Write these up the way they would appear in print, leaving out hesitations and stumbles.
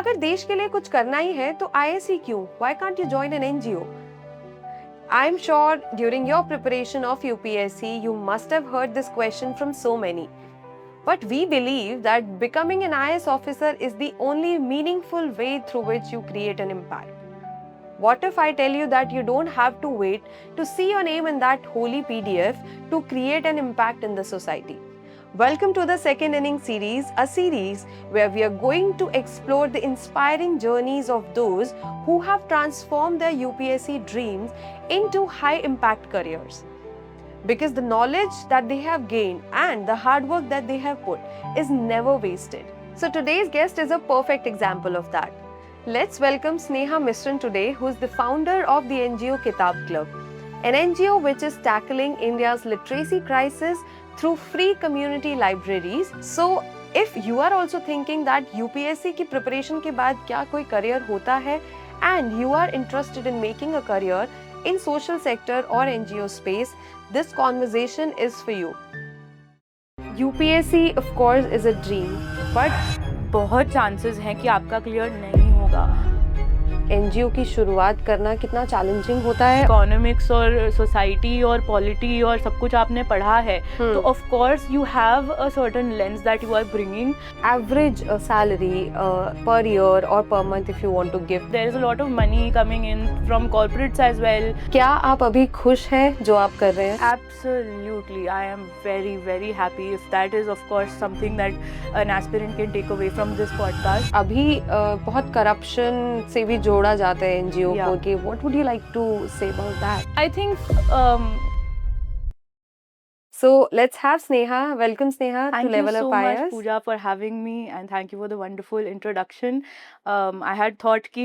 अगर देश के लिए कुछ करना ही है तो आईएएस ही क्यों? Why can't you join an NGO? I'm sure during your preparation of UPSC, you must have heard this question from so many. But we believe that becoming an IAS officer is the only meaningful way through which you create an impact. What if I tell you that you don't have to wait to see your name in that holy PDF to create an impact in the society? Welcome to the Second Inning series, a series where we are going to explore the inspiring journeys of those who have transformed their UPSC dreams into high impact careers. Because the knowledge that they have gained and the hard work that they have put is never wasted. So today's guest is a perfect example of that. Let's welcome Sneha Misran today, who is the founder of the NGO Kitab Club, an NGO which is tackling India's literacy crisis through free community libraries. So if you are also thinking that UPSC की preparation के बाद क्या कोई career होता है and you are interested in making a career in social sector or NGO space, this conversation is for you. UPSC of course is a dream, but बहुत chances हैं कि आपका क्लियर नहीं होगा. NGO की शुरुआत करना कितना चैलेंजिंग होता है. इकोनॉमिक्स और सोसाइटी और पॉलिटी और सब कुछ आपने पढ़ा है, तो of course you have a certain lens that you are bringing. Average salary per year और per month if you want to give, there is a lot of money coming in from corporates as well. क्या आप अभी खुश हैं जो आप कर रहे हैं? Absolutely, I am very very happy. If that is of course something that an aspirant can take away from this podcast. अभी बहुत करप्शन से भी जोड़ा जाता है एनजीओ को कि what would you like to say about that? I think So let's have Sneha. Welcome Sneha to Level Up IAS. Thank you so much Pooja for having me and thank you for the wonderful introduction. I had thought कि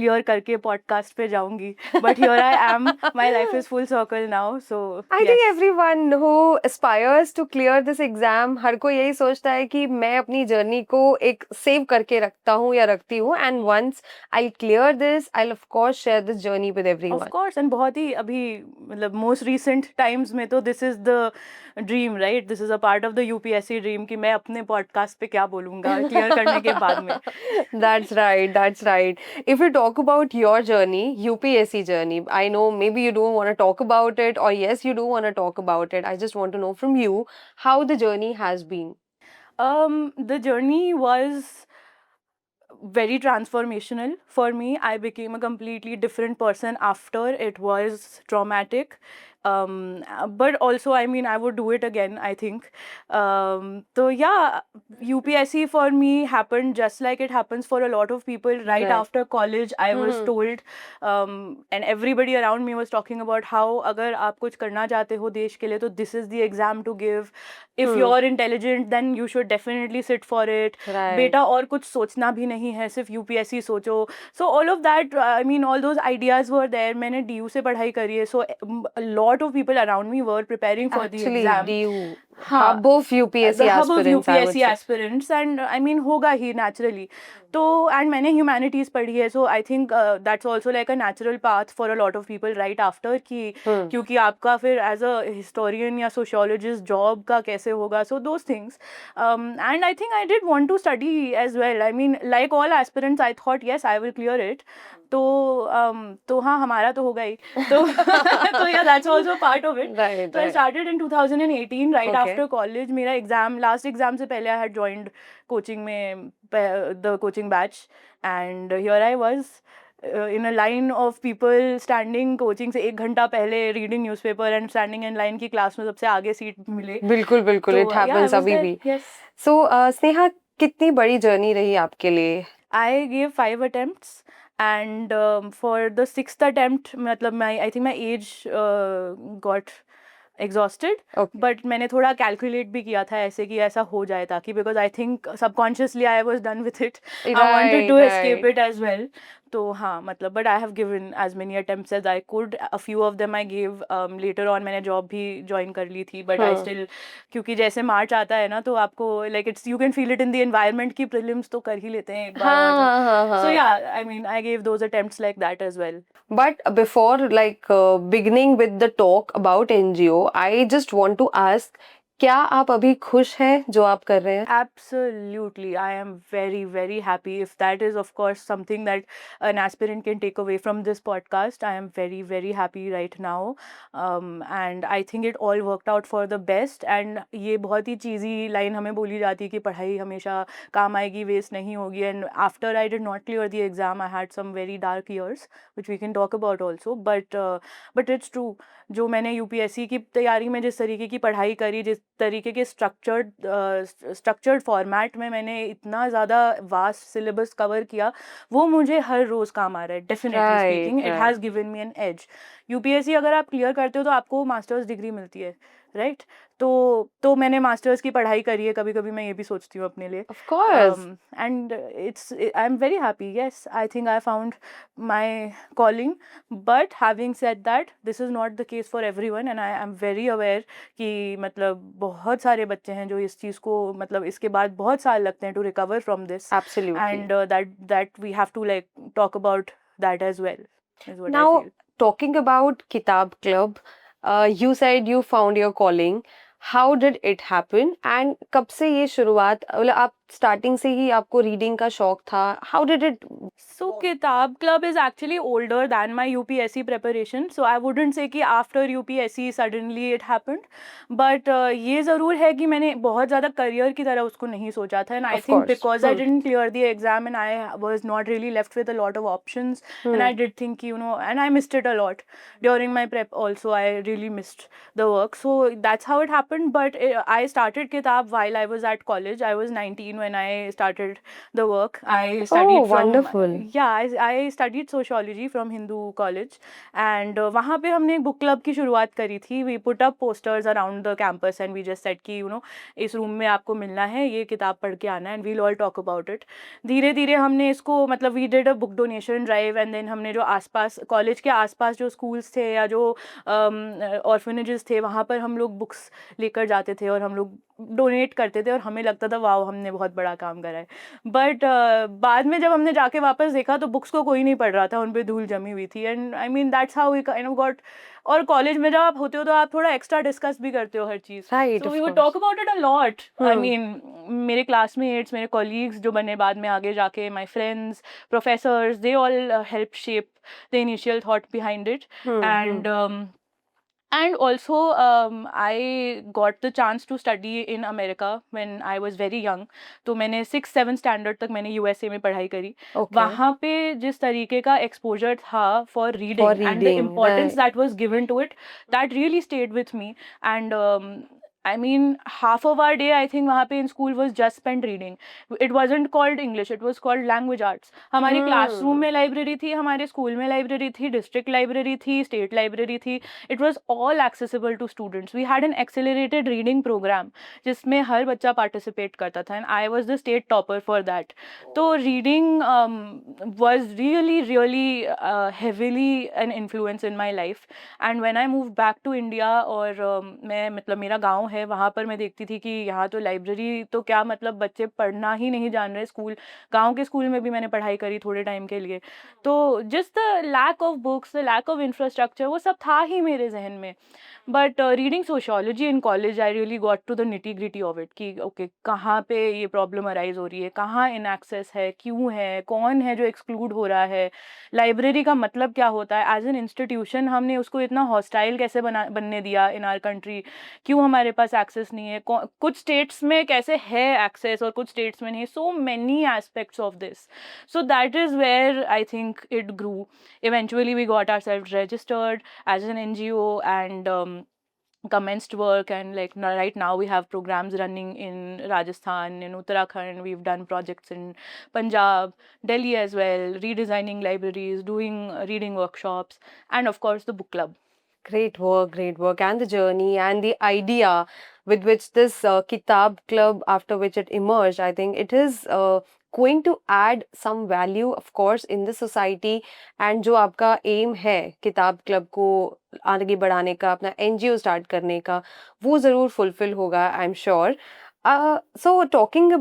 clear करके podcast पे जाऊंगी, but here I am. My life is full circle now. So I think everyone who aspires to clear this exam, हर कोई यही सोचता है कि मैं अपनी जर्नी को एक सेव करके रखता हूँ या रखती हूँ, and once I'll clear this, I'll of course share this journey with everyone. Of course, and बहुत ही अभी मतलब most recent times में तो this is the dream, right? This is a part of the UPSC dream कि मैं अपने podcast पे क्या बोलूँगा clear करने के बाद में. That's right, that's right. If you talk about your journey, UPSC journey, I know maybe you don't want to talk about it, or yes, you do want to talk about it. I just want to know from you how the journey has been. The journey was very transformational for me. I became a completely different person after. It was traumatic. But also, I mean, I would do it again, I think. So yeah, UPSC for me happened just like it happens for a lot of people. Right after college, I was told, and everybody around me was talking about how अगर आप कुछ करना चाहते हो देश के लिए तो this is the exam to give. If you're intelligent, then you should definitely sit for it. बेटा और कुछ सोचना भी नहीं है, सिर्फ UPSC सोचो. So all of that, I mean, all those ideas were there. मैंने DU से पढ़ाई करी है, so a lot of people around me were preparing for the exam. DU, hub of UPSC aspirants, and I mean होगा ही naturally. तो and मैंने humanities पढ़ी है, so I think that's also like a natural path for a lot of people right after कि क्योंकि आपका फिर as a historian या sociologist job का कैसे होगा, so those things. And I think I did want to study as well. I mean, like all aspirants, I thought yes, I will clear it. तो हाँ हमारा तो होगा ही. तो yeah, that's also part of it. Right. So I started in 2018 right after college. मेरा last exam से पहले I had joined coaching में the coaching batch, and here I was in a line of people standing coaching से 1 घंटा पहले reading newspaper and standing in line की class में सबसे आगे seat मिले. बिल्कुल it happens अभी भी. Yes. So Sneha, कितनी बड़ी journey रही आपके लिए? I gave 5 attempts. And for the 6th attempt, मतलब I think my age got exhausted. But मैंने थोड़ा calculate भी किया था ऐसे कि ऐसा हो जाए ताकि, because I think subconsciously I was done with it. I wanted to escape it as well. तो हाँ मतलब, but I have given as many attempts as I could. A few of them I gave later on. मैंने job भी join कर ली थी, but I still, क्योंकि जैसे मार्च आता है ना तो आपको like it's, you can feel it in the environment कि prelims तो कर ही लेते हैं एक बार. So yeah, I mean, I gave those attempts like that as well. But before beginning with the talk about NGO, I just want to ask, क्या आप अभी खुश हैं जो आप कर रहे हैं? Absolutely. I am very, very happy. If that is, of course, something that an aspirant can take away from this podcast, I am very, very happy right now. And I think it all worked out for the best. And ये बहुत ही cheesy line हमें बोली जाती है कि पढ़ाई हमेशा काम आएगी, waste नहीं होगी. And after I did not clear the exam, I had some very dark years, which we can talk about also. But it's true. जो मैंने यूपीएससी की तैयारी में जिस तरीके की पढ़ाई करी, जिस तरीके के स्ट्रक्चर्ड फॉर्मेट में मैंने इतना ज़्यादा वास्ट सिलेबस कवर किया, वो मुझे हर रोज़ काम आ रहा है. Definitely speaking, it has given me an edge. UPSC अगर आप क्लियर करते हो तो आपको मास्टर्स डिग्री मिलती है, राइट? तो मैंने मास्टर्स की पढ़ाई करी है. कभी कभी मैं ये भी सोचती हूँ अपने लिए. Of course. And I am very happy. Yes, I think I found my calling. But having said that, this is not the case for everyone, and I am very aware कि मतलब बहुत सारे बच्चे हैं जो इस चीज़ को मतलब इसके बाद बहुत साल लगते हैं to recover from this. Absolutely. And that we have to like talk about that as well, is what I Now, feel. talking about Kitab Club, you said you found your calling. How did it happen? And कब से ये शुरुआत, मतलब आप starting से ही आपको reading का शौक था? How did it? So Kitab Club is actually older than my UPSC preparation. So I wouldn't say कि after UPSC suddenly it happened. But ये ज़रूर है कि मैंने बहुत ज़्यादा करियर की तरह उसको नहीं सोचा था. And I Of think course. because I didn't clear the exam and I was not really left with a lot of options. And I did think, and I missed it a lot. During my prep also, I really missed the work. So that's how it happened. But I started Kitab while I was at college. I was 19 when I started the work. I studied wonderful. I studied sociology from Hindu College. And वहाँ पे हमने एक book club की शुरुआत करी थी. We put up posters around the campus and we just said कि इस रूम में आपको मिलना है, ये किताब पढ़ के आना है, and we'll all talk about it. धीरे धीरे हमने इसको मतलब we did a book donation drive, and then हमने जो आसपास कॉलेज के आसपास जो schools थे या जो orphanages थे, वहाँ पर हम लोग books लेकर जाते थे और हम लोग डोनेट करते थे और हमें लगता था वाओ हमने बहुत बड़ा काम करा है. बट बाद में जब हमने जाके वापस देखा तो बुक्स को कोई नहीं पढ़ रहा था, उन पे धूल जमी हुई थी. And I mean that's how we kind of got. और कॉलेज में जब आप होते हो तो आप थोड़ा एक्स्ट्रा डिस्कस भी करते हो हर चीज़. Right, so of we would course. Talk about it a lot. I mean मेरे क्लासमेट्स, मेरे कॉलीग्स जो बने बाद में आगे जाके, my friends, professors, they all help shape the initial thought behind it. And also, I got the chance to study in America when I was very young. तो मैंने 6-7 स्टैंडर्ड तक मैंने USA में पढ़ाई करी. Okay. वहाँ पे जिस तरीके का एक्सपोजर था for reading and the reading, importance right. that was given to it, that really stayed with me. And I mean, half of our day, I think, वहाँ पे in school was just spent reading. It wasn't called English, it was called language arts. हमारी classroom में library थी, हमारे school में library थी, district library थी, state library थी. It was all accessible to students. We had an accelerated reading program जिसमें हर बच्चा participate करता था, and I was the state topper for that. तो reading was really, really heavily an influence in my life. And when I moved back to India, और मैं मतलब मेरा गांव है, वहाँ पर मैं देखती थी कि यहाँ तो लाइब्रेरी तो क्या मतलब बच्चे पढ़ना ही नहीं जान रहे. स्कूल, गांव के स्कूल में भी मैंने पढ़ाई करी थोड़े टाइम के लिए. तो just the lack of books, the lack of infrastructure, वो सब था ही मेरे जहन में. But reading sociology in college, I really got to the nitty gritty of it कि ओके कहाँ पे ये प्रॉब्लम अराइज हो रही है, कहाँ इन एक्सेस है, क्यों है, कौन है जो एक्सक्लूड हो रहा है, लाइब्रेरी का मतलब क्या होता है. एज एन इंस्टीट्यूशन हमने उसको इतना हॉस्टाइल कैसे बनने दिया इन आवर कंट्री, क्यों हमारे पास एक्सेस नहीं है, कुछ स्टेट्स में कैसे है एक्सेस और कुछ स्टेट्स में नहीं. So many aspects of this. So that is where I think it grew. Eventually, we got ourselves registered as an NGO and commenced work. And like right now, we have programs running in Rajasthan, in Uttarakhand. We've done projects in Punjab, Delhi as well, redesigning libraries, doing reading workshops, and of course, the book club. Great work, and the journey and the idea with which this Kitab Club, after which it emerged, I think it is going to add some value, of course, in the society. And जो आपका aim है किताब club को आगे बढ़ाने का, अपना NGO start करने का, वो ज़रूर फुलफिल होगा, I am sure. So talking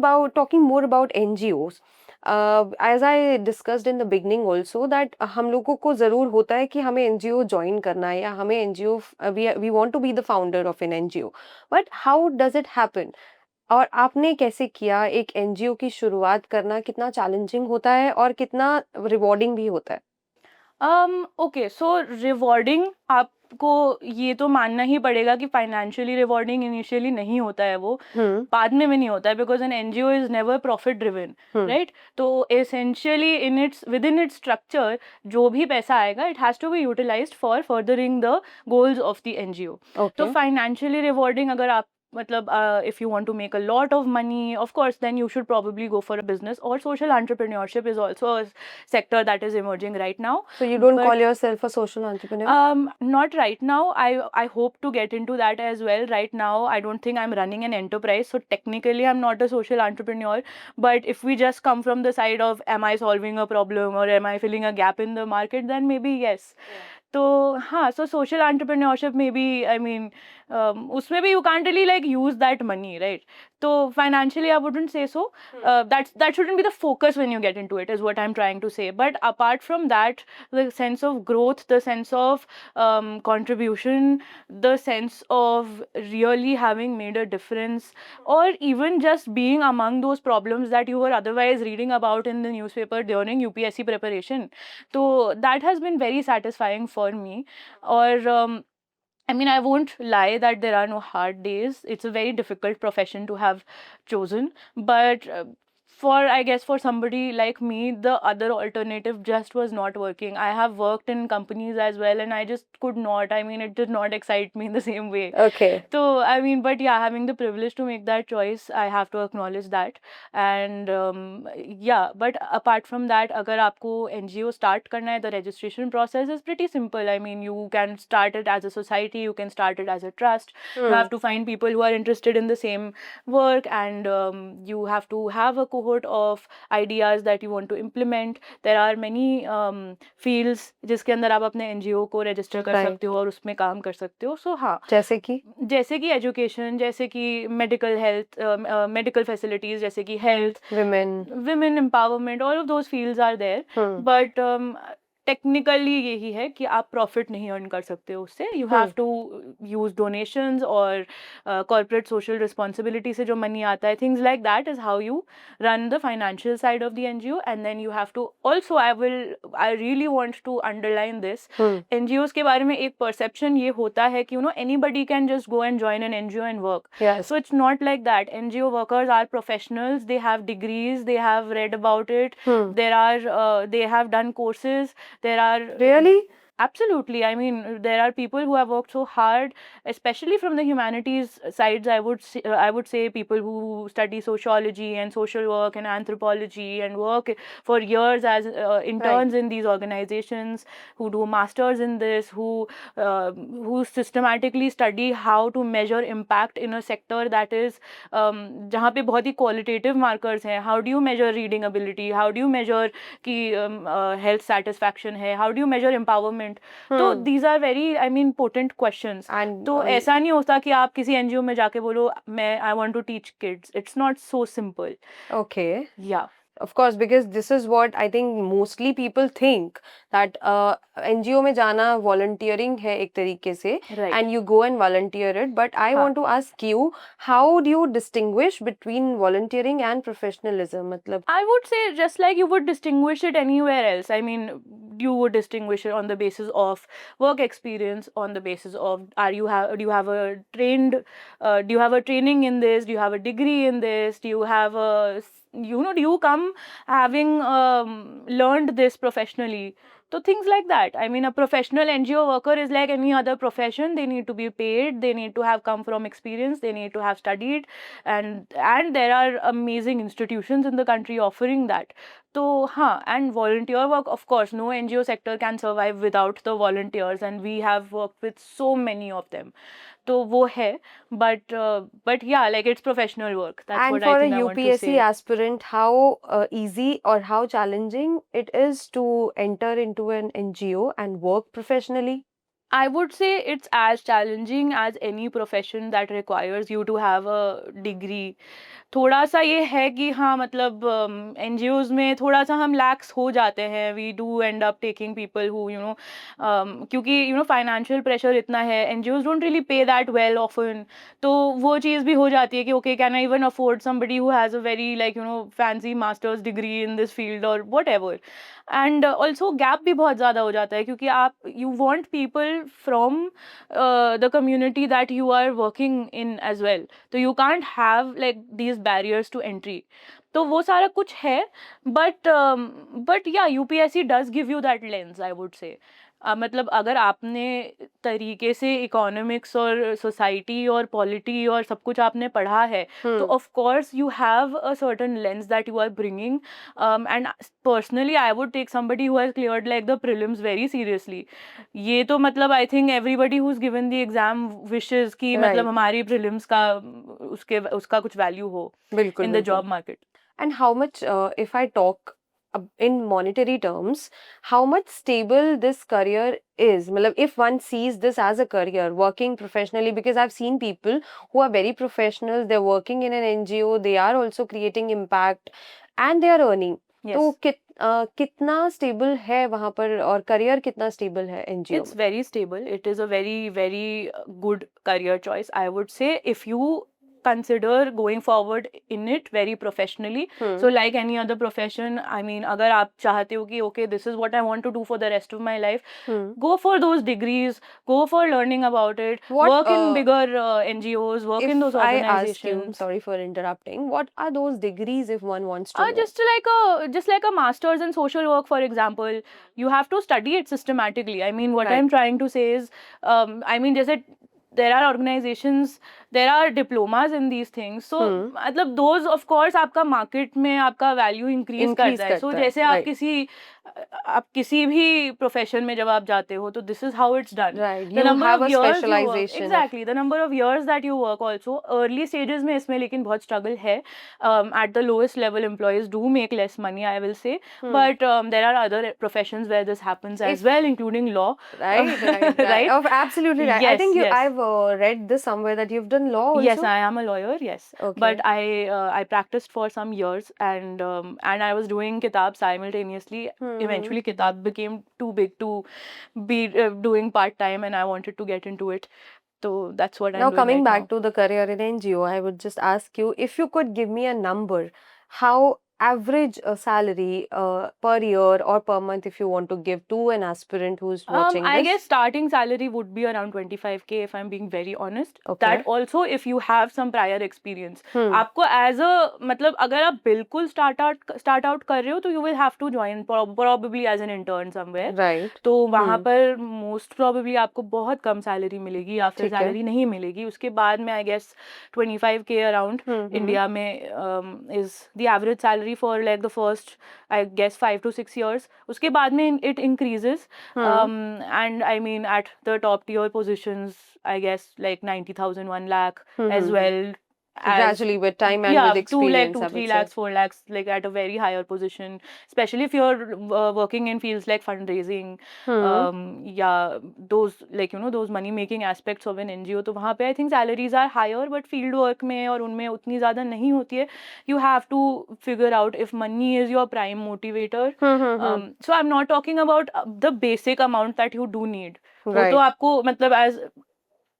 more about NGOs, as I discussed in the beginning also that हम लोगों को ज़रूर होता है कि हमें एनजीओ ज्वाइन करना है या हमें NGO we want to be the founder of an NGO, but how does it happen? और आपने कैसे किया? एक एनजीओ की शुरुआत करना कितना चैलेंजिंग होता है और कितना रिवॉर्डिंग भी होता है? ओके, सो रिवॉर्डिंग आपको ये तो मानना ही पड़ेगा कि फाइनेंशियली रिवॉर्डिंग इनिशियली नहीं होता है, वो हम्म। बाद में भी नहीं होता है, because an NGO is never profit driven, hmm. Right? तो essentially within its structure जो भी पैसा आएगा, it has to be utilized for furthering the goals of the NGO. तो ओके। फाइनेंशियली रिवॉर्डिंग अगर आप मतलब if you want to make a lot of money, of course then you should probably go for a business, or social entrepreneurship is also a sector that is emerging right now. So you don't But call yourself a social entrepreneur? not right now. I hope to get into that as well. Right now, I don't think I'm running an enterprise, so technically I'm not a social entrepreneur. But if we just come from the side of am I solving a problem or am I filling a gap in the market, then maybe yes. तो हाँ, so social entrepreneurship maybe, I mean, उसमें भी you can't really like use that money, right? So financially, I wouldn't say so. That shouldn't be the focus when you get into it, is what I'm trying to say. But apart from that, the sense of growth, the sense of contribution, the sense of really having made a difference, or even just being among those problems that you were otherwise reading about in the newspaper during UPSC preparation. So that has been very satisfying for me. Or I mean, I won't lie that there are no hard days. It's a very difficult profession to have chosen. But I guess, for somebody like me, the other alternative just was not working. I have worked in companies as well, and I just could not. I mean, it did not excite me in the same way. Okay. So, I mean, but yeah, having the privilege to make that choice, I have to acknowledge that. And yeah, but apart from that, अगर आपको NGO start करना है, the registration process is pretty simple. I mean, you can start it as a society, you can start it as a trust. You have to find people who are interested in the same work, and you have to have a cohort of ideas that you want to implement. There are many fields जिसके अंदर आप अपने NGO को register कर Right. सकते हो और उसमें काम कर सकते हो. So हाँ, जैसे कि जैसे कि एजुकेशन, जैसे कि मेडिकल हेल्थ, मेडिकल फैसिलिटीज, जैसे कि health, women empowerment, all of those fields are there. But technically यही है कि आप प्रॉफिट नहीं अर्न कर सकते हो उससे. You have to use donations और कॉर्पोरेट सोशल रिस्पॉन्सिबिलिटी से जो मनी आता है, things like that is how you run the financial side of the NGO. And then you have to also, I really want to underline this, NGOs के बारे में एक perception ये होता है कि anybody can just go and join an NGO and work. Yes. So it's not like that. NGO workers are professionals. They have degrees. They have read about it. They have done courses. There are Really? Absolutely. I mean, there are people who have worked so hard, especially from the humanities sides. I would say people who study sociology and social work and anthropology and work for years as interns in these organizations, who do masters in this, who systematically study how to measure impact in a sector that is जहाँ पे बहुत ही qualitative markers हैं. How do you measure reading ability? How do you measure कि health satisfaction है? How do you measure empowerment? तो these are very, I mean, potent questions. तो ऐसा नहीं होता कि आप किसी NGO में जाके बोलो मैं I want to teach kids. It's not so simple. Okay. Yeah. Of course, because this is what I think mostly people think, that NGO में जाना volunteering है एक तरीके से, Right. and you go and volunteer it. But I want to ask you, how do you distinguish between volunteering and professionalism? मतलब I would say just like you would distinguish it anywhere else. I mean, you would distinguish it on the basis of work experience, on the basis of do you have a trained do you have a training in this, do you have a degree in this, do you have a do you come having learned this professionally? So things like that. I mean, a professional NGO worker is like any other profession. They need to be paid. They need to have come from experience. They need to have studied, and there are amazing institutions in the country offering that. So, and volunteer work, of course, no NGO sector can survive without the volunteers, and we have worked with so many of them. तो वो है, but yeah, like it's professional work. That's and what for I think a I want to UPSC say. aspirant, how easy or how challenging it is to enter into an NGO and work professionally? I would say it's as challenging as any profession that requires you to have a degree. थोड़ा सा ये है कि हाँ मतलब NGOs में थोड़ा सा हम लैक्स हो जाते हैं, we do end up taking people who you know, क्योंकि यू नो फाइनेंशियल प्रेशर इतना है, NGOs don't really pay that well often, तो वो चीज़ भी हो जाती है कि okay can I even afford somebody who has a very like you know fancy masters degree in this field और whatever. And also gap भी बहुत ज़्यादा हो जाता है, क्योंकि आप you want people from the community that you are working in as well, तो you can't have like these barriers to entry. तो वो सारा कुछ है, but yeah UPSC does give you that lens, I would say. मतलब अगर आपने तरीके से इकोनॉमिक्स और सोसाइटी और पॉलिटी और सब कुछ आपने पढ़ा है, तो of course you have a certain lens that you are bringing, and personally I would take somebody who has cleared like the prelims very seriously. ये तो मतलब I think everybody who's given the exam wishes कि मतलब Right. हमारी prelims का उसका कुछ value हो बिल्कुल in the बिल्कुल. job market. And how much, if I talk in monetary terms, how much stable this career is? Matlab, if one sees this as a career, working professionally, because I've seen people who are very professional, they're working in an NGO, they are also creating impact, and they are earning. Yes. तो कितना stable है वहां पर, और career कितना stable है NGO It's में? very stable. It is a very, very good career choice, I would say, if you consider going forward in it very professionally. So like any other profession, I mean, अगर आप चाहते हो कि okay, this is what I want to do for the rest of my life, go for those degrees, go for learning about it, What, work in bigger NGOs, work in those if I ask you, organizations. sorry for interrupting, what are those degrees if one wants to know? Just like a master's in social work, for example, you have to study it systematically. I mean, what Right. I'm trying to say is, I mean, जैसे there are organizations, there are diplomas in these things. So मतलब those of course आपका market में आपका value increase करता है. So जैसे आप किसी भी profession में जब आप जाते हो, तो this is how it's done. Right. The You number have of a years you work, specialization. exactly, the number of years that you work also. Early stages में इसमें लेकिन बहुत struggle है. At the lowest level, employees do make less money, I will say. But there are other professions where this happens as well, including law. Right. Right? Oh, absolutely right. I Yes, think yes. I've read this somewhere that you've done law also. Yes, I am a lawyer. Yes, Okay. but I practiced for some years, and I was doing kitab simultaneously. Eventually, kitab became too big to be doing part time, and I wanted to get into it. So that's what I'm Now doing coming right back now. to the career in NGO, I would just ask you if you could give me a number, how average salary per year or per month, if you want to give to an aspirant who's watching I this. guess starting salary would be around 25K if I'm being very honest. Okay. That also if you have some prior experience. आपको as a मतलब अगर आप बिल्कुल start out कर रहे हो, तो you will have to join probably as an intern somewhere. Right. तो वहाँ पर most probably आपको बहुत कम salary मिलेगी या फिर ठीक है. salary नहीं मिलेगी. उसके बाद में I guess 25K around India में is the average salary for like the first I guess 5 to 6 years. उसके बाद में it increases. And I mean at the top tier positions, I guess like 90,000, 1 lakh as well. Gradually with time and with experience, 2 I lakh, 3 would say. lakhs, 4 lakhs, like at a very higher position, especially if you're working in fields like fundraising, yeah, those like you know those money making aspects of an NGO. तो वहाँ पे I think salaries are higher, but field work में और उनमें उतनी ज़्यादा नहीं होती है. You have to figure out if money is your prime motivator. So I'm not talking about the basic amount that you do need. वो Right. तो आपको मतलब as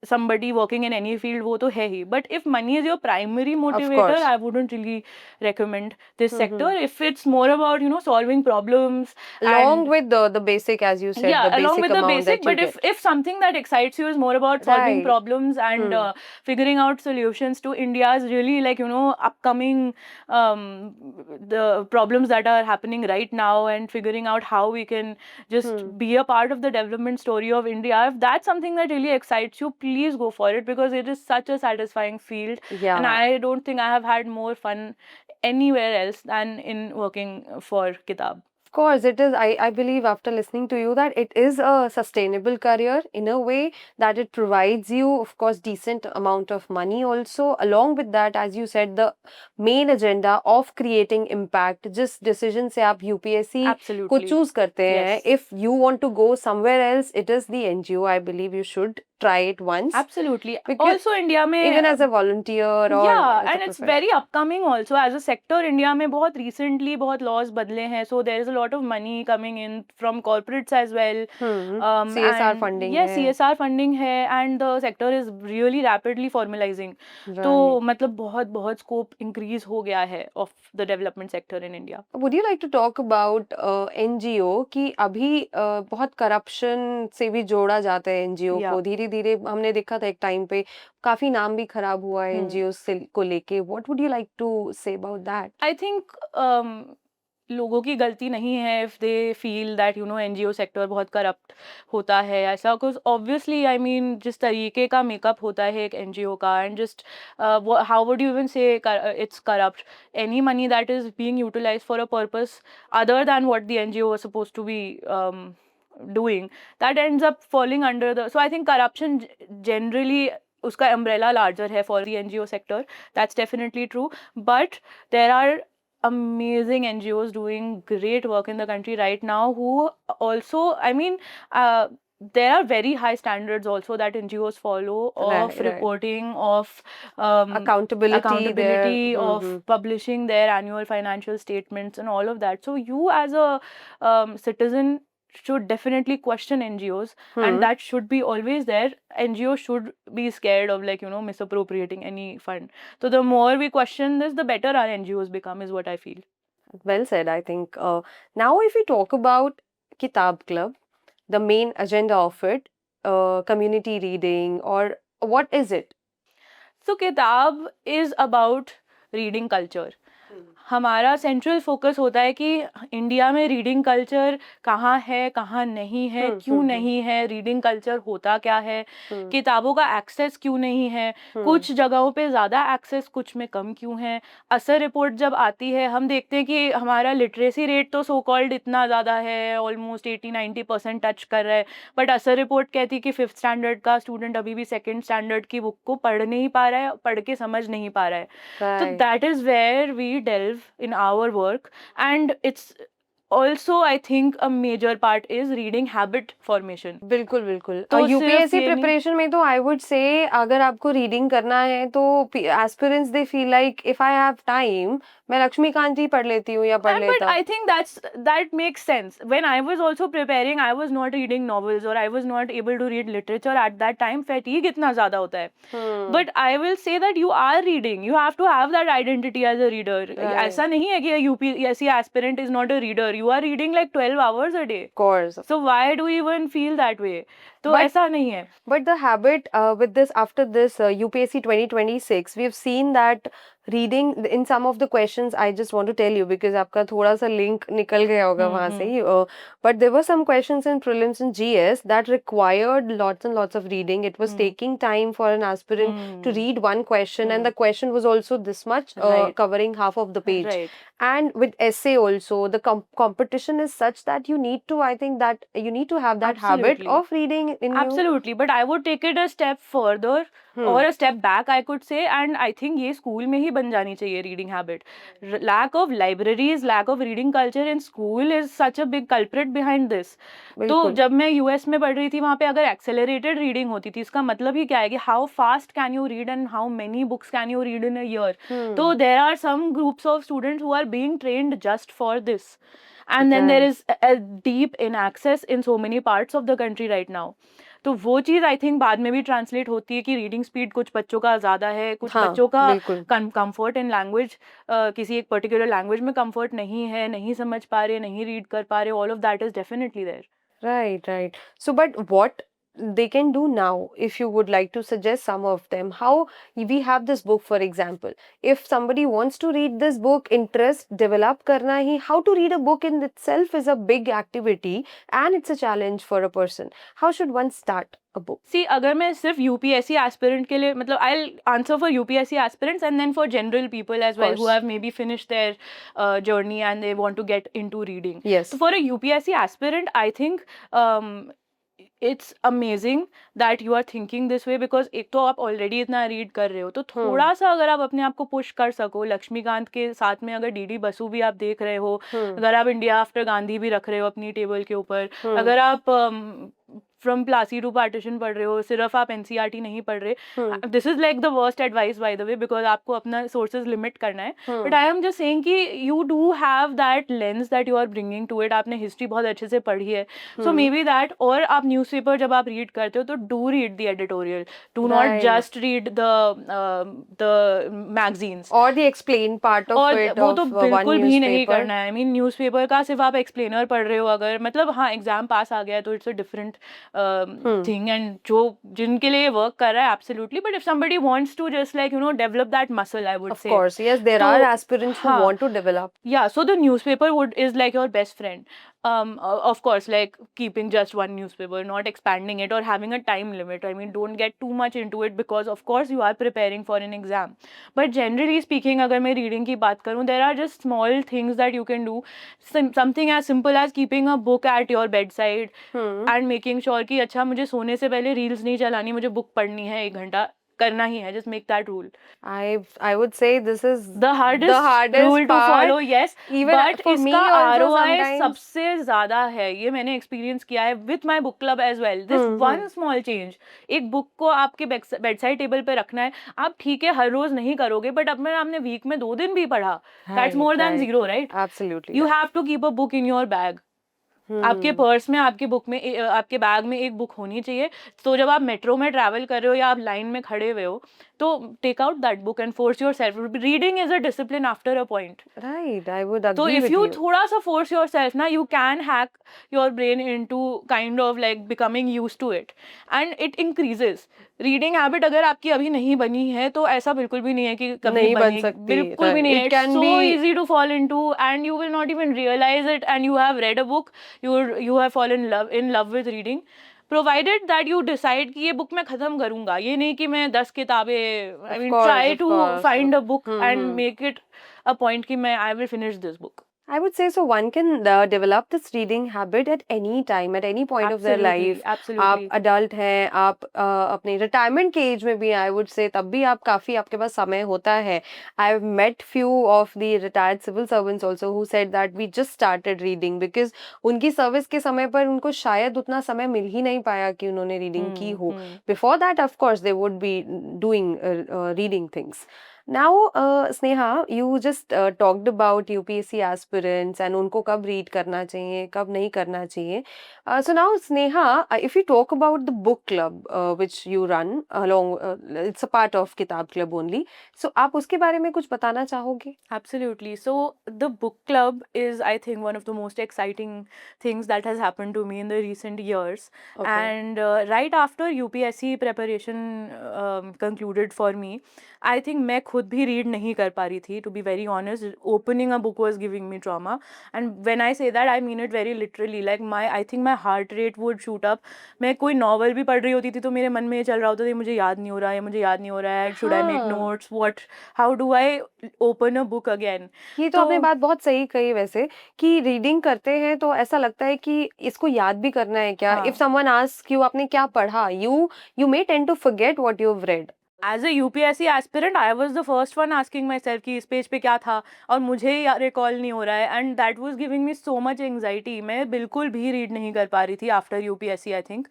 somebody working in any field वो तो है ही, but if money is your primary motivator, I wouldn't really recommend this sector. If it's more about you know solving problems along and with the basic, as you said, yeah, the along basic with the amount basic, that you but get. if something that excites you is more about solving Right. problems and figuring out solutions to India's really like you know upcoming the problems that are happening right now, and figuring out how we can just be a part of the development story of India, if that's something that really excites you, please go for it, because it is such a satisfying field. Yeah. And I don't think I have had more fun anywhere else than in working for Kitab. course, it is. I believe after listening to you that it is a sustainable career in a way that it provides you, of course, decent amount of money also. Along with that, as you said, the main agenda of creating impact, जिस decision से आप UPSC को Absolutely. choose करते हैं, Yes. if you want to go somewhere else, it is the NGO. I believe you should try it once. Absolutely. Because Also India में even as a volunteer or yeah, as a and it's professional. very upcoming also as a sector. India में बहुत recently बहुत laws बदले हैं, so there is a lot of money coming in from corporates as well. CSR And funding yes, है. CSR funding है, and the sector is really rapidly formalizing. तो Right. मतलब बहुत बहुत scope increase हो गया है of the development sector in India. Would you like to talk about NGO कि अभी बहुत करप्शन से भी जोड़ा जाता है NGO Yeah. को, धीरे धीरे हमने देखा था एक टाइम पे काफी नाम भी खराब हुआ है NGO से को लेके. What would you like to say about that? I think लोगों की गलती नहीं है if they feel that you know NGO sector बहुत करप्ट होता है ऐसा, because obviously I mean जिस तरीके का मेकअप होता है एक NGO का, and just how would you even say it's corrupt? Any money that is being utilized for a purpose other than what the NGO was supposed to be doing, that ends up falling under the, so I think corruption generally उसका umbrella larger है for the NGO sector. That's definitely true, but there are amazing NGOs doing great work in the country right now who also, I mean, there are very high standards also that NGOs follow of Right, right. reporting, of Accountability there. of publishing their annual financial statements and all of that. So you as a citizen should definitely question NGOs, and that should be always there. NGOs should be scared of, like, you know, misappropriating any fund. So the more we question this, the better our NGOs become, is what I feel. Well said, I think. Now, if we talk about Kitab Club, the main agenda of it, community reading, or what is it? So Kitab is about reading culture. हमारा central focus होता है कि India में reading culture कहाँ है, कहाँ नहीं है, क्यों नहीं है, रीडिंग कल्चर होता क्या है, किताबों का एक्सेस क्यों नहीं है, कुछ जगहों पे ज़्यादा एक्सेस, कुछ में कम क्यों है. असर रिपोर्ट जब आती है हम देखते हैं कि हमारा लिटरेसी रेट तो सो कॉल्ड इतना ज़्यादा है, ऑलमोस्ट 80-90% टच कर रहा है, बट असर रिपोर्ट कहती है कि 5th स्टैंडर्ड का स्टूडेंट अभी भी 2nd स्टैंडर्ड की बुक को पढ़ नहीं पा रहा है, पढ़ के समझ नहीं पा रहा है. So that is where we delve in our work, and it's also, I think, a major part is reading habit formation. बिल्कुल बिल्कुल. तो UPSC सिर्फ ये नहीं- प्रिपरेशन में तो I would say अगर आपको रीडिंग करना है तो aspirants they feel like if I have time मैं लक्ष्मीकांत ही पढ़ लेती हूँ या पढ़ But लेता. I think that makes sense. When I was also preparing, I was not reading novels, or I was not able to read literature at that time. Fatigue इतना ज़्यादा होता है. But I will say that you are reading. You have to have that identity as a reader. ऐसा नहीं है कि a UPSC aspirant is not a reader. You are reading like 12 hours a day. Of course. So why do you even feel that way? तो But- ऐसा नहीं है. But the habit with this, after this UPSC 2026, we've seen that reading in some of the questions, I just want to tell you because आपका थोड़ा सा link निकल गया होगा वहाँ से. But there were some questions in prelims and GS that required lots and lots of reading. It was taking time for an aspirant to read one question, and the question was also this much, Right. covering half of the page. Right. And with essay also, the competition is such that you need to, I think that you need to have that habit Absolutely. of reading in you. Absolutely, but I would take it a step further or a step back, I could say, and I think ये school में ही बन जानी चाहिए reading habit. Lack of libraries, lack of reading culture in school is such a big culprit behind this. तो जब मैं US में पढ़ रही थी वहाँ पे अगर accelerated reading होती थी, इसका मतलब ही क्या है कि how fast can you read and how many books can you read in a year. तो there are some groups of students who are being trained just for this. And then there is a deep inaccess in so many parts of the country right now. तो वो चीज़ I think बाद में भी translate होती है कि reading speed कुछ बच्चों का ज़्यादा है, कुछ बच्चों का कंफर्ट इन लैंग्वेज, किसी एक पर्टिकुलर लैंग्वेज में कंफर्ट नहीं है, नहीं समझ पा रहे, नहीं रीड कर पा रहे, all of that is definitely there. Right. So but what they can do now, if you would like to suggest some of them? How we have this book, for example, if somebody wants to read this book, interest develop karna hi, how to read a book in itself is a big activity and it's a challenge for a person. How should one start a book? See अगर मैं सिर्फ UPSC aspirant के लिए मतलब I answer for UPSC aspirants and then for general people as well who have maybe finished their journey and they want to get into reading. Yes. So for a UPSC aspirant, I think it's amazing that you are thinking this way because एक तो आप already इतना read कर रहे हो तो थोड़ा सा अगर आप अपने आप को पुश कर सको, लक्ष्मीकांत के साथ में अगर डीडी बसु भी आप देख रहे हो, अगर आप इंडिया आफ्टर गांधी भी रख रहे हो अपनी टेबल के ऊपर, अगर आप फ्रॉम प्लासी टू पार्टीशन पढ़ रहे हो, सिर्फ आप एनसीईआरटी नहीं पढ़ रहे, this is like the worst advice by the way because आपको अपना सोर्सेज लिमिट करना है. But I am just saying कि you do have that lens that you are bringing to it. आपने हिस्ट्री बहुत अच्छे से पढ़ी है, सो मे बी दैट. और आप न्यूज़पेपर जब आप रीड करते हो तो do read the editorial, do not just read the magazines और the explain part of it. वो तो बिल्कुल भी नहीं करना है. आई मीन न्यूज़पेपर का सिर्फ आप एक्सप्लेनर पढ़ रहे हो अगर, मतलब हाँ एग्जाम पास आ गया है तो it's a different thing and जो जिनके लिए वर्क कर रहा है absolutely, but if somebody wants to just like develop that muscle, I would say. Of course, yes, there are aspirants who want to develop. Yeah, so the newspaper is like your best friend. Of course, like keeping just one newspaper, not expanding it or having a time limit. I mean, don't get too much into it because of course you are preparing for an exam. But generally speaking, अगर मैं reading की बात करूँ, there are just small things that you can do. Something as simple as keeping a book at your bedside and making sure कि अच्छा मुझे सोने से पहले रील्स नहीं चलानी, मुझे बुक पढ़नी है 1 घंटा करना ही है. Just make that rule. I would say this is the hardest rule to follow. Yes, even but for me इसका also ROI sometimes सबसे ज़्यादा है. ये मैंने एक्सपीरियंस किया है with my book club as well. This one small change. एक book को आपके बेडसाइड टेबल पे रखना है. आप ठीक है हर रोज नहीं करोगे, बट अब मैं आपने वीक में 2 दिन भी पढ़ा, that's more than zero, right? Absolutely. You have to keep a book in your bag. आपके पर्स में, आपके बुक में, आपके बैग में एक बुक होनी चाहिए. तो जब आप मेट्रो में ट्रैवल कर रहे हो या आप लाइन में खड़े हुए हो तो take out that book and force yourself. Reading is a discipline after a point. Right, I would agree So if with you you. थोड़ा सा force yourself ना, you can hack your brain into kind of like becoming used to it and it increases. Reading habit अगर आपकी अभी नहीं बनी है तो ऐसा बिल्कुल भी नहीं है कि कभी नहीं बन बनेगी. सकती. बिल्कुल भी नहीं है. It can It's so be easy to fall into and you will not even realize it and you have read a book, you have fallen in love with reading. Provided that you decide कि ये book मैं खत्म करूंगा, ये नहीं कि मैं 10 किताबें, I mean try to find a book and make it a point कि मैं I will finish this book. I would say so one can develop this reading habit at any time, at any point of their life. Absolutely. आप adult हैं, आप अपने retirement के age में भी I would say तब भी आप काफ़ी आपके पास समय होता है. I've met few of the retired civil servants also who said that we just started reading because उनकी सर्विस के समय पर उनको शायद उतना समय मिल ही नहीं पाया कि उन्होंने reading की हो. Before that, of course, they would be doing reading things. Now, Sneha, you just talked about UPSC aspirants and उनको कब read करना चाहिए, कब नहीं करना चाहिए. So now, Sneha, if you talk about the book club which you run along, it's a part of Kitab Club only. So आप उसके बारे में कुछ बताना चाहोगे? Absolutely. So the book club is, I think, one of the most exciting things that has happened to me in the recent years. Okay. And right after UPSC preparation concluded for me, I think मैं खुद भी read नहीं कर पा रही थी. To be very honest, opening a book was giving me trauma. And when I say that, I mean it very literally. Like I think my heart rate would shoot up. मैं कोई novel भी पढ़ रही होती थी तो मेरे मन में ये चल रहा होता था, मुझे याद नहीं हो रहा है, मुझे याद नहीं हो रहा है. Should I make notes? What? How do I open a book again? ये तो आपने बात बहुत सही कही वैसे कि रीडिंग करते हैं तो ऐसा लगता है कि इसको याद भी करना है क्या. If someone asks you आपने क्या पढ़ा, you may tend to forget what you've read. As a UPSC aspirant, I was the first one asking myself कि इस पेज पे क्या था और मुझे रिकॉल नहीं हो रहा है. And that was giving me so much anxiety. मैं बिल्कुल भी रीड नहीं कर पा रही थी after UPSC, I think.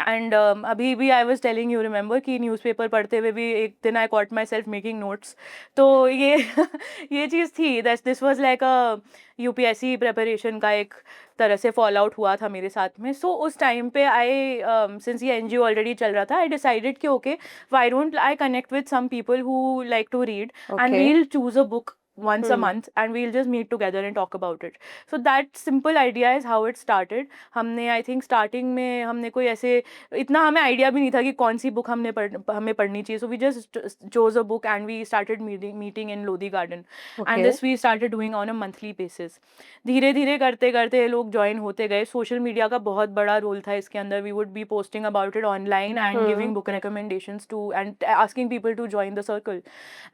And अभी भी I was telling you, remember कि न्यूज़पेपर पढ़ते हुए भी एक दिन I caught myself making notes. तो ये चीज़ थी. This was like a UPSC preparation का एक तरह से फॉल आउट हुआ था मेरे साथ में. सो उस टाइम पे सिंस ये NGO ऑलरेडी चल रहा था, आई डिसाइडेड कि okay, why don't I connect with some people who like to read and we'll choose a book once a month and we'll just meet together and talk about it. So that simple idea is how it started. हमने I think starting में हमने कोई ऐसे इतना हमें idea भी नहीं था कि कौन सी book हमें पढ़नी चाहिए. So we just chose a book and we started meeting in Lodi Garden. And this we started doing on a monthly basis. धीरे धीरे करते करते लोग join होते गए. Social media का बहुत बड़ा role था इसके अंदर. We would be posting about it online and giving book recommendations to and asking people to join the circle.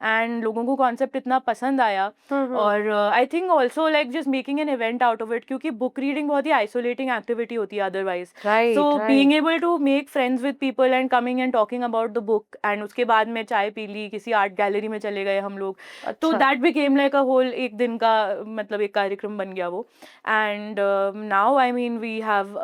And लोगों को concept इतना पसंद आया. और I think also like just making an event out of it, क्योंकि book reading बहुत ही isolating activity होती है otherwise. So being able to make friends with people and coming and talking about the book and उसके बाद में चाय P ली, किसी art gallery में चले गए हम लोग. तो that became like a whole एक दिन का मतलब एक कार्यक्रम बन गया वो. And now I mean we have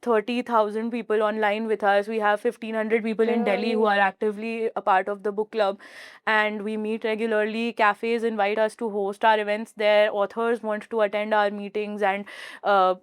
30,000 people online with us. We have 1,500 people in Delhi who are actively a part of the book club, and we meet regularly. Cafes invite us to host our events there. Authors want to attend our meetings, and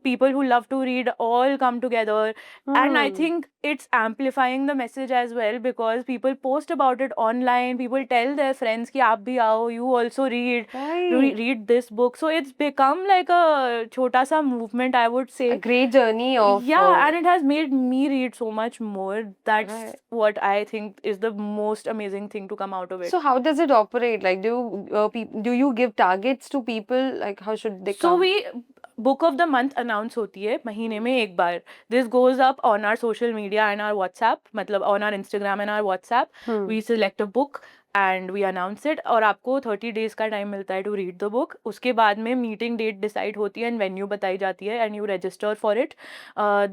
people who love to read all come together. And I think it's amplifying the message as well, because people post about it online. People tell their friends कि आप भी आओ, you also read this book. So it's become like a छोटा सा movement, I would say. A great journey of and it has made me read so much more. That's what I think is the most amazing thing to come out of it. So how does it operate? Like, do you give targets to people? Like, how should they come? So we book of the month announce होती है महीने में एक बार. This goes up on our social media and our WhatsApp, मतलब on our Instagram and our WhatsApp. We select a book and we announce it, और आपको 30 days का time मिलता है to read the book. उसके बाद में meeting date decide होती है and venue बताई जाती है and you register for it.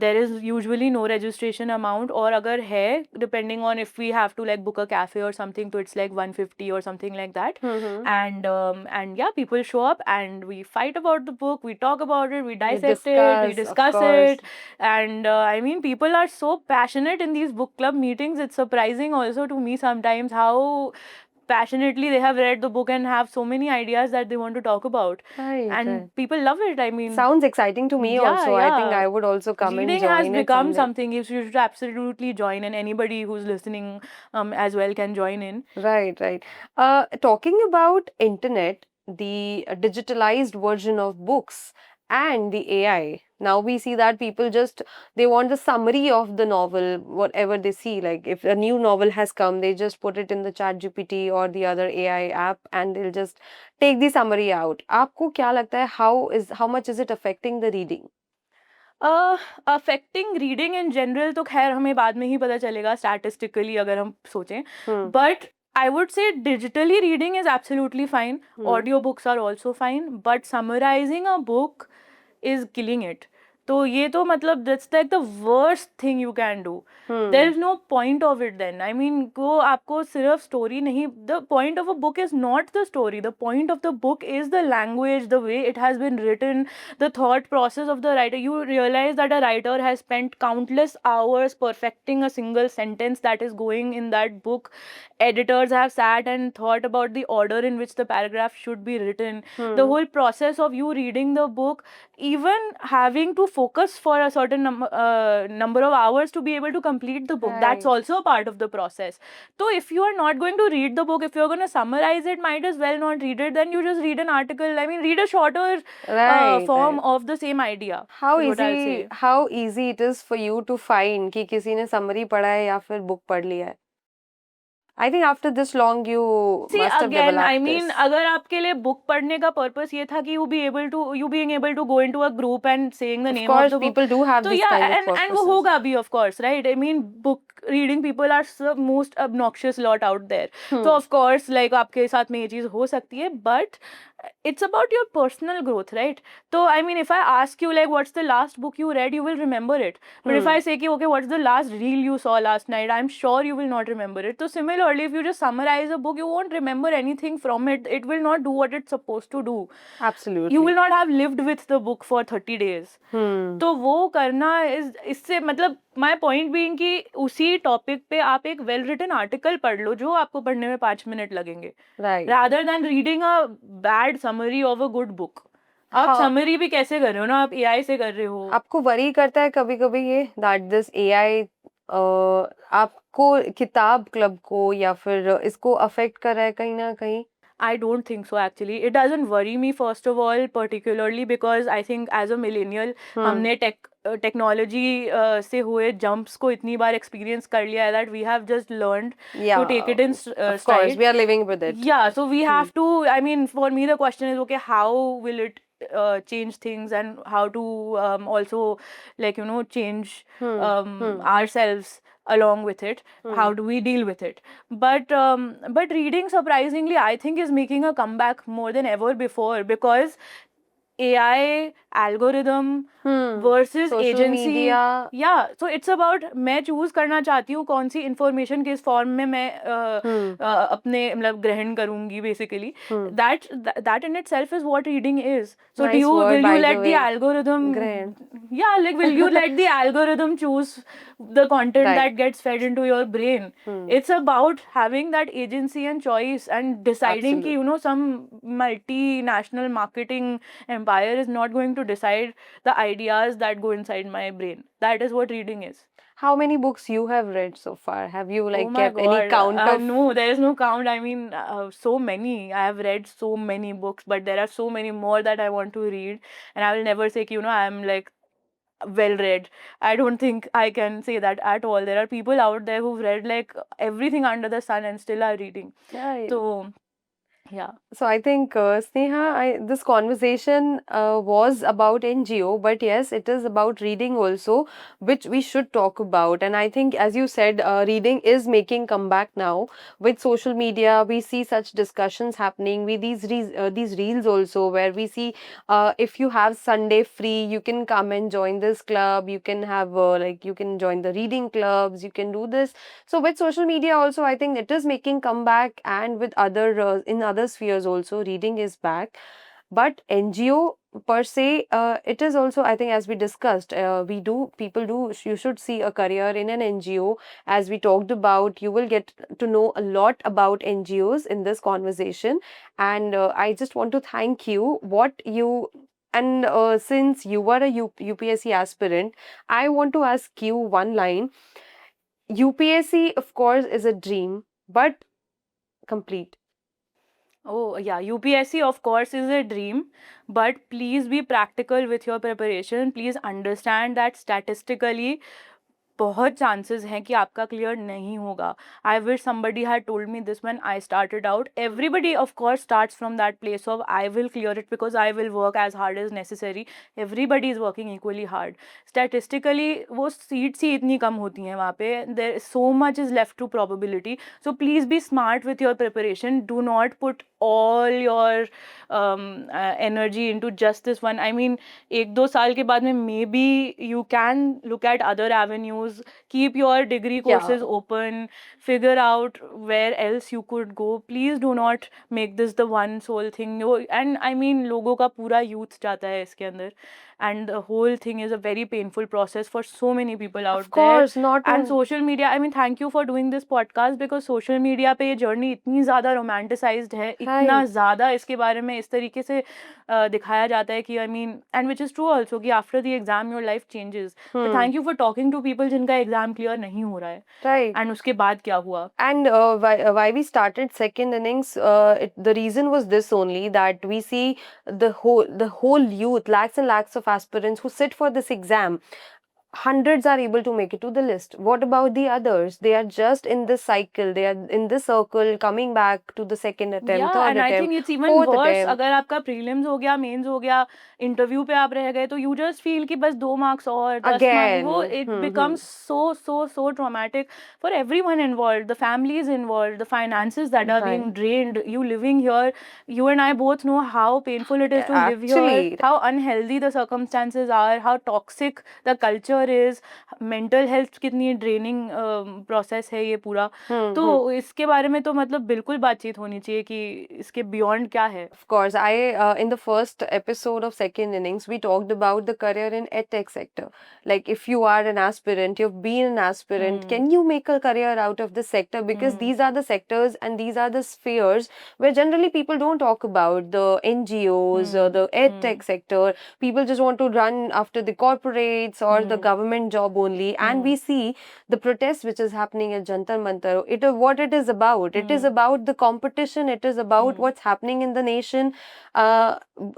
There is usually no registration amount, और अगर है depending on if we have to like book a cafe or something, so it's like 150 or something like that. And yeah, people show up and we fight about the book, we talk about it, we dissect it, we discuss it. And I mean, people are so passionate in these book club meetings. It's surprising also to me sometimes how passionately they have read the book and have so many ideas that they want to talk about. And people love it. I mean, sounds exciting to me also. I think I would also come and join. Reading has become something you should absolutely join, and anybody who's listening as well can join in. Right. Talking about internet, the digitalized version of books and the AI. Now we see that people they want the summary of the novel, whatever they see. Like if a new novel has come, they just put it in the ChatGPT or the other AI app and they'll just take the summary out. आपको क्या लगता है, how much is it affecting the reading? Affecting reading in general तो खैर हमें बाद में ही पता चलेगा statistically अगर हम सोचें. But I would say digitally reading is absolutely fine. Audiobooks are also fine. But summarizing a book is killing it. तो ये तो मतलब that's like the worst thing you can do. There is no point of it then. I mean, को आपको सिर्फ story नहीं. The point of a book is not the story. The point of the book is the language, the way it has been written, the thought process of the writer. You realize that a writer has spent countless hours perfecting a single sentence that is going in that book. Editors have sat and thought about the order in which the paragraph should be written. The whole process of you reading the book, even having to focus for a certain number of hours to be able to complete the book, that's also a part of the process. So if you are not going to read the book, if you're going to summarize it, might as well not read it. Then you just read an article. I mean, read a shorter form of the same idea. How easy it is for you to find कि किसी ने summary पढ़ा है या फिर book पढ़ लिया है? I think after this long you must have developed I mean, अगर आपके लिए book पढ़ने का purpose ये था कि you being able to go into a group and saying the name of the book. People do have this kind of purposes. And वो होगा भी, of course, right? I mean, book reading people are the most obnoxious lot out there. So of course, like आपके साथ में ये चीज़ हो सकती है, but it's about your personal growth, right? So I mean, if I ask you like what's the last book you read, you will remember it. But if I say कि okay, what's the last reel you saw last night, I'm sure you will not remember it. So similarly, if you just summarize a book, you won't remember anything from it. It will not do what it's supposed to do. Absolutely. You will not have lived with the book for 30 days. तो वो करना इससे मतलब my point being कि उसी topic पे आप एक well written article पढ़ लो जो आपको पढ़ने में 5 मिनट लगेंगे. Right. Rather than reading a bad summary of a good book. आप summary भी कैसे कर रहे हो ना, आप AI से कर रहे हो. आपको worry करता है कभी-कभी ये that this AI आपको किताब क्लब को या फिर इसको affect कर रहा है कहीं ना कहीं? I don't think so actually. It doesn't worry me first of all, particularly because I think as a millennial हमने टेक्नोलॉजी से हुए जंप्स को इतनी बार एक्सपीरियंस कर लिया है that we have just learned to Yeah, take it in of course, stride. we are living with it. Yeah, so we have to, I mean, for me the question is, okay, how will it change things, and how to also, like, you know, change ourselves along with it. How do we deal with it? But reading, surprisingly, I think is making a comeback more than ever before, because AI algorithm versus Social agency. media. Yeah, so it's about मैं choose करना चाहती हूँ कौन सी information किस form में मैं अपने मतलब ग्रहण करूँगी basically. That in itself is what reading is. So Nice word, will by you the let the way. algorithm Graham. yeah, like, will you let the algorithm choose the content Right. that gets fed into your brain? It's about having that agency and choice and deciding कि, you know, some multinational marketing empire is not going to decide the ideas that go inside my brain. That is what reading is. How many books you have read so far? Have you like Oh my kept any God. count of? No, there is no count. I mean, so many. I have read so many books, but there are so many more that I want to read. And I will never say, you know, I'm like well read. I don't think I can say that at all. There are people out there who've read like everything under the sun and still are reading. Yeah. So, yeah. So I think Sneha, this conversation was about NGO, but yes, it is about reading also, which we should talk about. And I think, as you said, reading is making comeback now with social media. We see such discussions happening. We these reels also, where we see if you have Sunday free, you can come and join this club. You can have like you can join the reading clubs. You can do this. So with social media also, I think it is making comeback, and with other in other spheres also, reading is back. But NGO per se, it is also, I think, as we discussed, people do, you should see a career in an NGO. As we talked about, you will get to know a lot about NGOs in this conversation. And I just want to thank you. And since you were a UPSC aspirant, I want to ask you one line. UPSC, of course, is a dream, but complete. Oh, yeah. UPSC, of course, is a dream, but please be practical with your preparation. Please understand that statistically, बहुत chances हैं कि आपका clear नहीं होगा. I wish somebody had told me this when I started out. Everybody of course starts from that place of I will clear it because I will work as hard as necessary. Everybody is working equally hard. Statistically वो seats ही इतनी कम होती हैं वहाँ पे. There so much is left to probability. So please be smart with your preparation. Do not put all your energy into just this one. I mean, एक दो साल के बाद में maybe you can look at other avenues, keep your degree courses open, figure out where else you could go. Please do not make this the one sole thing. And I mean, लोगों का पूरा youth जाता है इसके अंदर, and the whole thing is a very painful process for so many people out Of course, there. not And on. social media, I mean, thank you for doing this podcast, because social media पे ये journey इतनी ज़्यादा romanticized है, इतना Right. ज़्यादा इसके बारे में इस तरीके से दिखाया जाता है कि I mean, and which is true also कि after the exam your life changes. So thank you for talking to people जिनका exam clear नहीं हो रहा है. Right. And उसके बाद क्या हुआ? And why we started second innings, the reason was this only, that we see the whole youth, lakhs and lakhs of aspirants who sit for this exam. Hundreds are able to make it to the list. What about the others? They are just in this cycle. They are in this circle, coming back to the second attempt, Yeah, third and I attempt, think it's even fourth worse. attempt. अगर आपका prelims हो गया, mains हो गया, interview पे आप रह गए, तो you just feel कि बस 2 marks और 10 marks, Again. वो it becomes so traumatic for everyone involved. The families involved, the finances that are being drained. You living here, you and I both know how painful it is to live here, Actually. how unhealthy the circumstances are, how toxic the culture is, mental health कितनी draining process है ये पूरा. तो इसके बारे में तो मतलब बिल्कुल बातचीत होनी चाहिए कि इसके beyond क्या है. Of course, in the first episode of second innings, we talked about the career in edtech sector. Like, if you are an aspirant, you've been an aspirant, can you make a career out of this sector? Because these are the sectors and these are the spheres where generally people don't talk about the NGOs or the edtech sector. People just want to run after the corporates or the government job only, and Hmm. we see the protest which is happening at Jantar Mantar. What it is about. It is Hmm. about the competition. It is about Hmm. what's happening in the nation. Uh,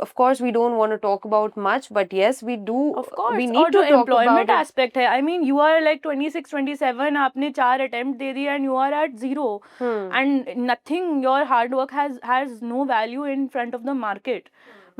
of course, we don't want to talk about much, but yes, we do. Of course, We और need जो to talk employment about it. aspect है, I mean you are like 26, 27, आपने 4 attempt दे दिए and you are at 0 Hmm. and nothing, your hard work has no value in front of the market.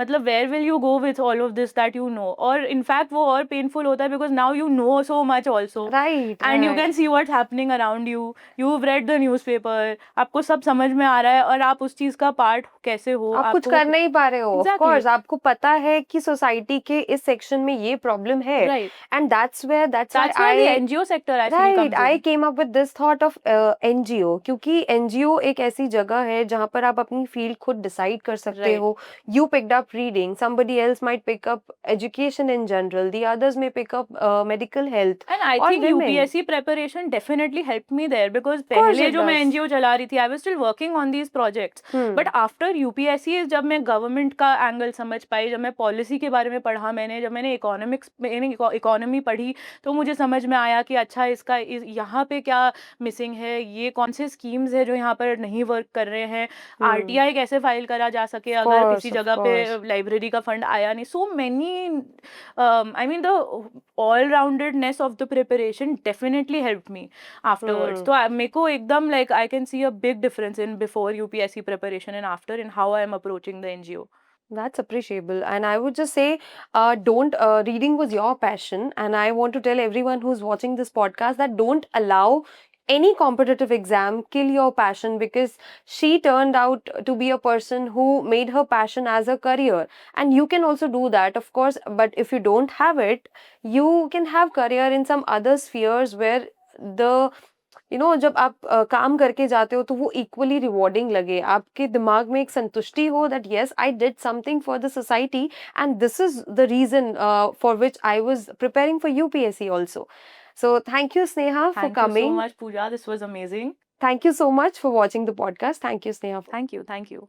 मतलब where will you go with all of this that you know? और in fact वो और painful होता है because now you know so much also Right, and you right. can see what's happening around you. You've read the newspaper, आपको सब समझ में आ रहा है और आप उस चीज़ का part कैसे हो, आप कुछ आपको कर नहीं पा रहे हो. Of Exactly. कोर्स आपको पता है कि सोसाइटी के इस सेक्शन में ये प्रॉब्लम है, Right. And that's where That's where the I NGO sector actually right comes I in. Came up with this thought of NGO, क्योंकि एनजीओ एक ऐसी जगह है जहाँ पर आप अपनी फील्ड खुद डिसाइड कर सकते Right. हो. You picked up reading, somebody else might pick up education in general, the others may pick up medical health And I or think women. UPSC preparation definitely helped me there because Of course पहले it जो मैं does. NGO चला रही थी, I was still working on these projects. But after UPSC जब मैं government का angle समझ पाई, जब मैं पॉलिसी के बारे में पढ़ा, जब मैंने इकोनॉमी पढ़ी, तो मुझे समझ में आया कि अच्छा इसका यहाँ पे क्या मिसिंग है, ये कौन से स्कीम्स है जो यहाँ पर नहीं वर्क कर रहे हैं, RTI कैसे फाइल करा जा सके Of अगर course, किसी of जगह पे course. लाइब्रेरी का फंड आया नहीं. So many I mean the all-roundedness of the preparation definitely helped me afterwards. तो मेरे को एकदम like I can see a big difference in before UPSC preparation and after in how I am approaching the NGO. That's appreciable. And I would just say, don't, reading was your passion. And I want to tell everyone who's watching this podcast that don't allow any competitive exam kill your passion, because she turned out to be a person who made her passion as a career. And you can also do that, of course. But if you don't have it, you can have career in some other spheres where the जब आप काम करके जाते हो तो वो equally rewarding लगे, आपके दिमाग में एक संतुष्टि हो that yes I did something for the society, and this is the reason for which I was preparing for UPSC also. So thank you, Sneha, for Thank you so coming. much, Pooja. This was amazing. Thank you so much for watching the podcast. Thank you, Sneha. Thank you. Thank you.